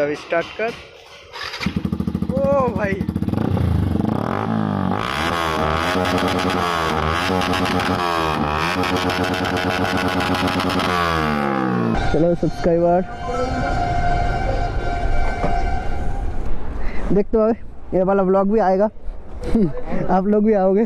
अभी स्टार्ट कर। ओ भाई चलो सब्सक्राइबर देख तो ये वाला व्लॉग भी आएगा। आप लोग भी आओगे।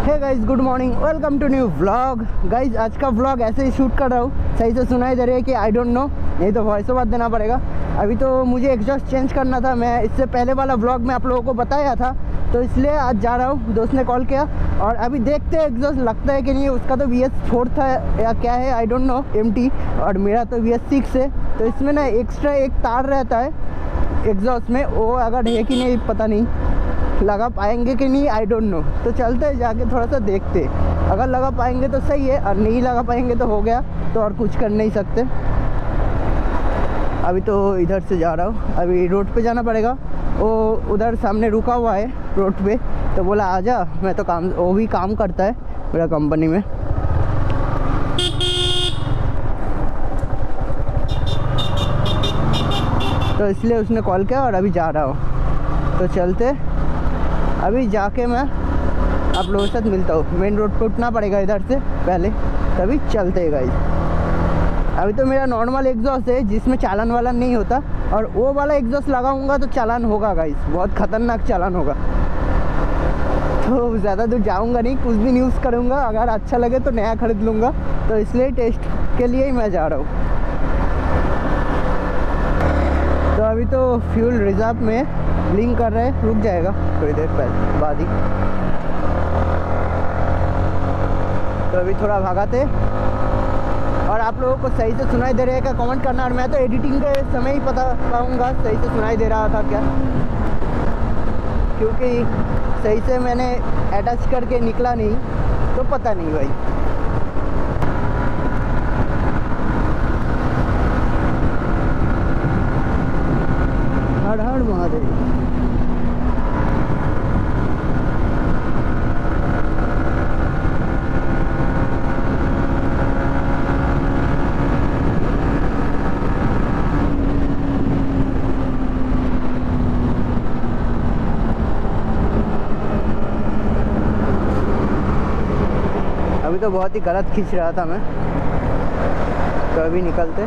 Hey guys good morning, welcome to new vlog. Guys आज का व्लॉग ऐसे ही शूट कर रहा हूँ। सही से सुनाई दे रही है कि आई डोंट नो, नहीं तो वॉइस ओवर देना पड़ेगा। अभी तो मुझे एग्जॉस्ट चेंज करना था। मैं इससे पहले वाला व्लॉग में आप लोगों को बताया था, तो इसलिए आज जा रहा हूँ। दोस्त ने कॉल किया और अभी देखते हैं एग्जॉस्ट लगता है कि नहीं। उसका तो VS4 था या क्या है आई डोंट नो, MT, और मेरा तो VS6 है। तो इसमें ना एक्स्ट्रा एक तार रहता है एग्जॉस्ट में, वो अगर है कि नहीं पता नहीं, लगा पाएंगे कि नहीं आई डोंट नो। तो चलते हैं जाके थोड़ा सा देखते, अगर लगा पाएंगे तो सही है और नहीं लगा पाएंगे तो हो गया, तो और कुछ कर नहीं सकते। अभी तो इधर से जा रहा हूँ, अभी रोड पे जाना पड़ेगा। वो उधर सामने रुका हुआ है रोड पे, तो बोला आजा। मैं तो काम, वो भी काम करता है मेरा कंपनी में। तो इसलिए उसने कॉल किया और अभी जा रहा हूँ। तो चलते, अभी जाके मैं आप लोगों के साथ मिलता हूँ। मेन रोड पे उठना पड़ेगा इधर से पहले, तभी चलते हैं गाइस। अभी तो मेरा नॉर्मल एग्जॉस्ट है जिसमें चालान वाला नहीं होता, और वो वाला एग्जॉस्ट लगाऊंगा तो चालान होगा गाइस, बहुत ख़तरनाक चालान होगा। तो ज़्यादा दूर जाऊंगा नहीं, कुछ दिन यूज़ करूंगा, अगर अच्छा लगे तो नया खरीद लूँगा। तो इसलिए टेस्ट के लिए ही मैं जा रहा हूँ। तो अभी तो फ्यूल रिजर्व में ब्लिंक कर रहे हैं, रुक जाएगा थोड़ी देर पहले बाद ही। तो अभी थोड़ा भागाते, और आप लोगों को सही से सुनाई दे रहा है क्या कमेंट करना। और मैं तो एडिटिंग के समय ही पता पाऊँगा सही से सुनाई दे रहा था क्या, क्योंकि सही से मैंने अटैच करके निकला नहीं, तो पता नहीं भाई। हर हर महादेव। अभी तो बहुत ही गलत खींच रहा था मैं, तो अभी निकलते।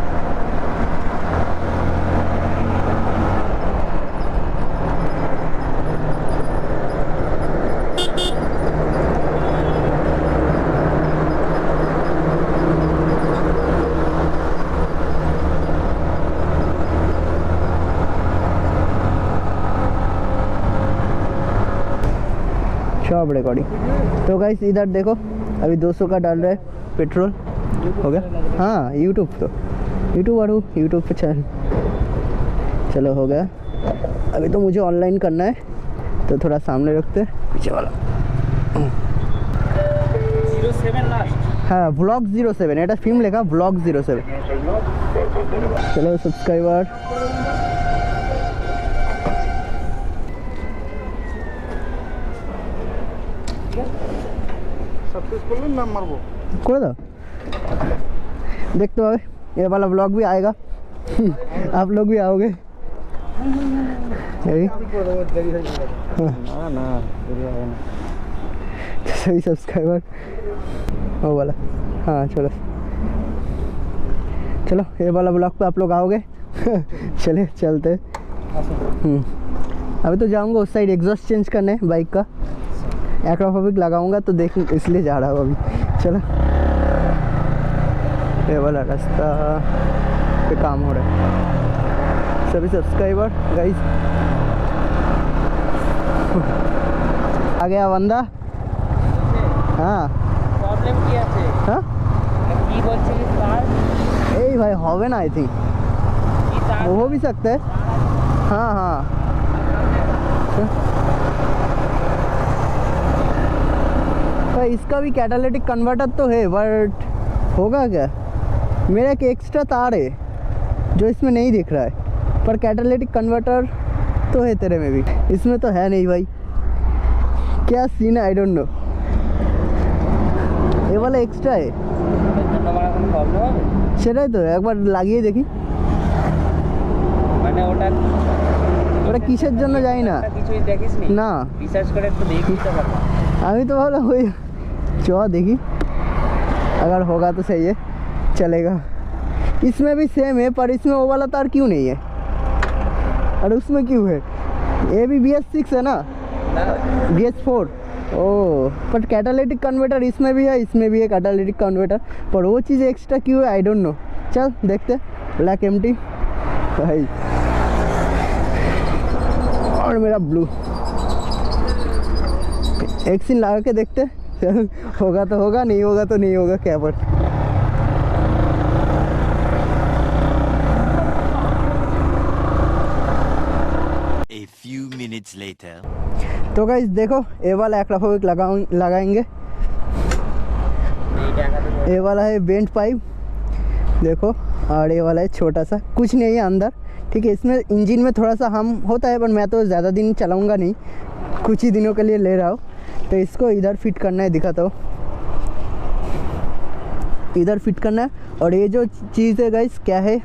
Shop recording. तो गाइस इधर देखो, अभी 200 का डाल रहा है पेट्रोल। हो गया, हाँ यूट्यूब, तो यूट्यूबर हूँ, यूट्यूब पे चैनल। चलो हो गया। अभी तो मुझे ऑनलाइन करना है, तो थोड़ा सामने रखते पीछे वाला। 07 लास्ट, हाँ व्लॉग 07, এটা फिल्म लेखा व्लॉग 07। चलो सब्सक्राइबर नाम मारबो করে দাও। देख तो ये वाला व्लॉग भी आएगा। आप लोग भी आओगे। सही सब्सक्राइबर वो वाला, हाँ चलो चलो ये वाला व्लॉग पे आप लोग आओगे। चले चलते। अभी तो जाऊंगा उस साइड एग्जॉस्ट चेंज करने बाइक का, एक्वाफोबिक लगाऊंगा, तो देख इसलिए जा रहा हूँ अभी। चलो ये वाला रास्ता पे काम हो रहा है। सभी सब्सक्राइबर गाइस, आ गया बंदा। हाँ प्रॉब्लम কি আছে? हाँ কি বলছে কি তার? এই भाई হবে ना, आई थिंक কি তার हो भी सकता है। हाँ हाँ तो इसका भी कैटालिटिक कन्वर्टर तो है, बट होगा क्या। मेरा एक एक्स्ट्रा तार है जो इसमें नहीं दिख रहा है, पर कैटालिटिक कन्वर्टर तो है तेरे में भी, इसमें तो है नहीं भाई। क्या सीन है आई डोंट नो। ये वाला एक्स्ट्रा है, সেটাই তো একবার লাগিয়ে দেখি। মানে ওটা কিসের জন্য জানি না, কিছুই দেখিসনি না রিসার্চ করে একটু দেখি তো ভালো। আমি তো ভাবলাম वही चो देखी, अगर होगा तो सही है, चलेगा। इसमें भी सेम है पर इसमें वो वाला तार क्यों नहीं है और उसमें क्यों है? ये भी BS6 है ना, BS4। ओ पर कैटालिटिक कन्वर्टर इसमें भी है, इसमें भी है कैटालिटिक कन्वर्टर, पर वो चीज़ एक्स्ट्रा क्यों है आई डोंट नो। चल देखते। ब्लैक एम्प्टी भाई और मेरा ब्लू, एक सीन लगा के देखते। होगा तो होगा, नहीं होगा तो नहीं होगा, क्या पर। A few minutes later. तो गाइस देखो ये वाला एक्राफोबिक लगाएंगे। ये वाला है बेंट पाइप देखो, और ये वाला है छोटा सा, कुछ नहीं है अंदर, ठीक है। इसमें इंजन में थोड़ा सा हम होता है, पर मैं तो ज़्यादा दिन चलाऊंगा नहीं, कुछ ही दिनों के लिए ले रहा हूँ। तो इसको इधर फिट करना है, दिखाता हूँ, इधर फिट करना है। और ये जो चीज़ है गाइस क्या है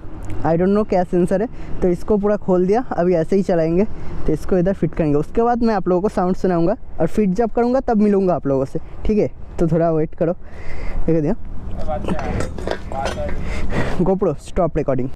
आई डोंट नो, क्या सेंसर है। तो इसको पूरा खोल दिया, अभी ऐसे ही चलाएंगे। तो इसको इधर फिट करेंगे, उसके बाद मैं आप लोगों को साउंड सुनाऊंगा और फिट जब करूंगा तब मिलूंगा आप लोगों से, ठीक है। तो थोड़ा वेट करो, देख दिया। GoPro stop recording.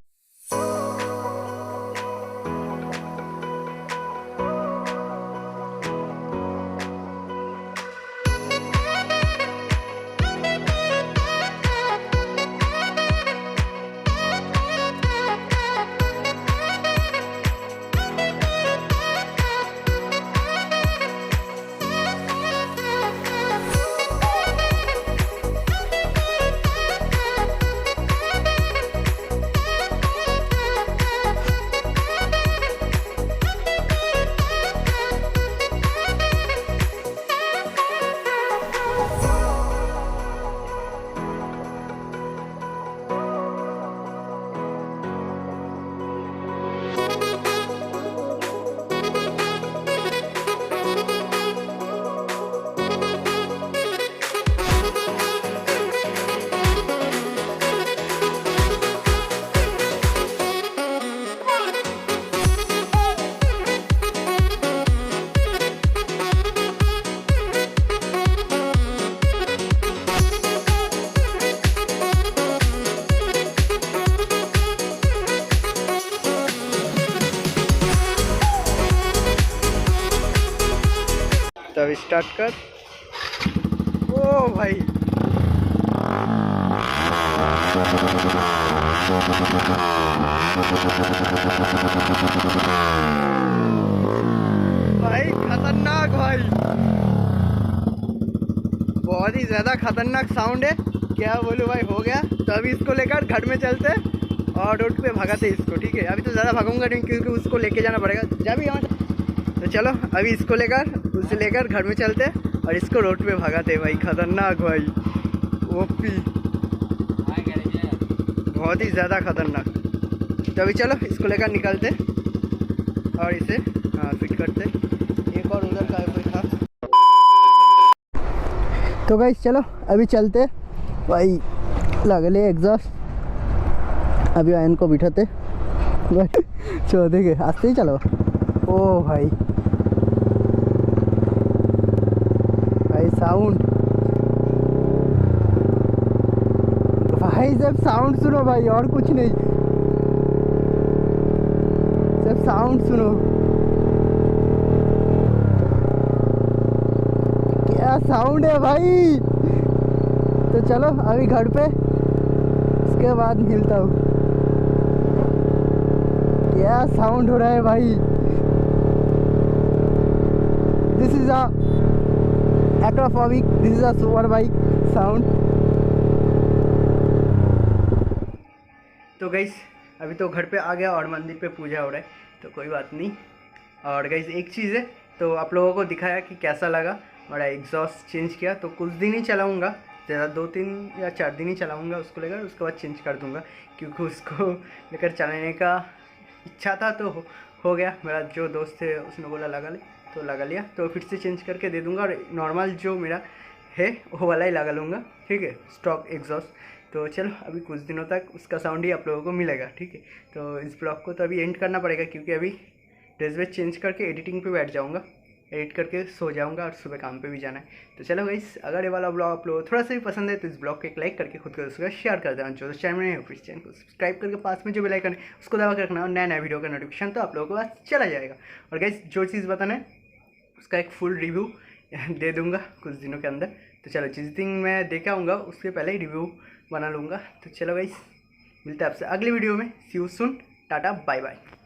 तब स्टार्ट कर। ओ भाई भाई खतरनाक भाई, बहुत ही ज़्यादा खतरनाक साउंड है, क्या बोलूँ भाई। हो गया तो अभी इसको लेकर घर में चलते और रोड पे भगाते इसको, ठीक है। अभी तो ज़्यादा भागूंगा नहीं क्योंकि उसको लेके जाना पड़ेगा, जा भी यहाँ। तो चलो अभी इसको लेकर उसे लेकर घर में चलते और इसको रोड पे भगाते भाई। खतरनाक भाई, ओपी, बहुत ही ज़्यादा खतरनाक। तो अभी चलो इसको लेकर निकलते और इसे फिट करते। एक और उधर का कोई था। तो गाइस चलो अभी चलते भाई, लगले एग्जॉस्ट। अभी आयन को बिठाते, चलो देखे आस्ते ही चलो। ओ भाई साउंड, भाई सिर्फ साउंड सुनो भाई, और कुछ नहीं, सिर्फ साउंड सुनो। क्या साउंड है भाई। तो चलो अभी घर पे, उसके बाद मिलता हूँ। क्या साउंड हो रहा है भाई। This is a acrophobic, this is a super bike sound. तो गाइस अभी तो घर पे आ गया और मंदिर पे पूजा हो रहा है, तो कोई बात नहीं। और गाइस एक चीज़ है, तो आप लोगों को दिखाया कि कैसा लगा। मेरा एग्जॉस्ट चेंज किया, तो कुछ दिन ही चलाऊँगा, ज़्यादा 2-3 या 4 दिन ही चलाऊँगा उसको लेकर, उसके बाद चेंज कर दूँगा। क्योंकि उसको लेकर चलाने का इच्छा था तो हो गया, मेरा जो दोस्त थे उसने बोला लगा ले तो लगा लिया, तो फिर से चेंज करके दे दूंगा और नॉर्मल जो मेरा है वो वाला ही लगा लूँगा, ठीक है, स्टॉक एग्जॉस्ट। तो चलो अभी कुछ दिनों तक उसका साउंड ही आप लोगों को मिलेगा, ठीक है। तो इस ब्लॉग को तो अभी एंड करना पड़ेगा क्योंकि अभी ड्रेस वेस चेंज करके एडिटिंग पे बैठ जाऊँगा, एडिट करके सो जाऊँगा और सुबह काम पे भी जाना है। तो चलो गाइस, अगर ये वाला ब्लॉग आप लोगों को थोड़ा सा भी पसंद है तो इस ब्लॉग को एक लाइक करके खुद को उसका शेयर कर देना। जो चैनल में नहीं, चैनल को सब्सक्राइब करके पास में जो बेल आइकन है उसको दबा कर रखना, और नया नया वीडियो का नोटिफिकेशन तो आप लोगों के पास चला जाएगा। और गाइस जो चीज़ बताना है उसका एक फुल रिव्यू दे दूँगा कुछ दिनों के अंदर। तो चलो जिस दिन मैं देख आऊँगा उसके पहले ही रिव्यू बना लूँगा। तो चलो गाइस, मिलते हैं आपसे अगली वीडियो में। See you soon, tata bye bye.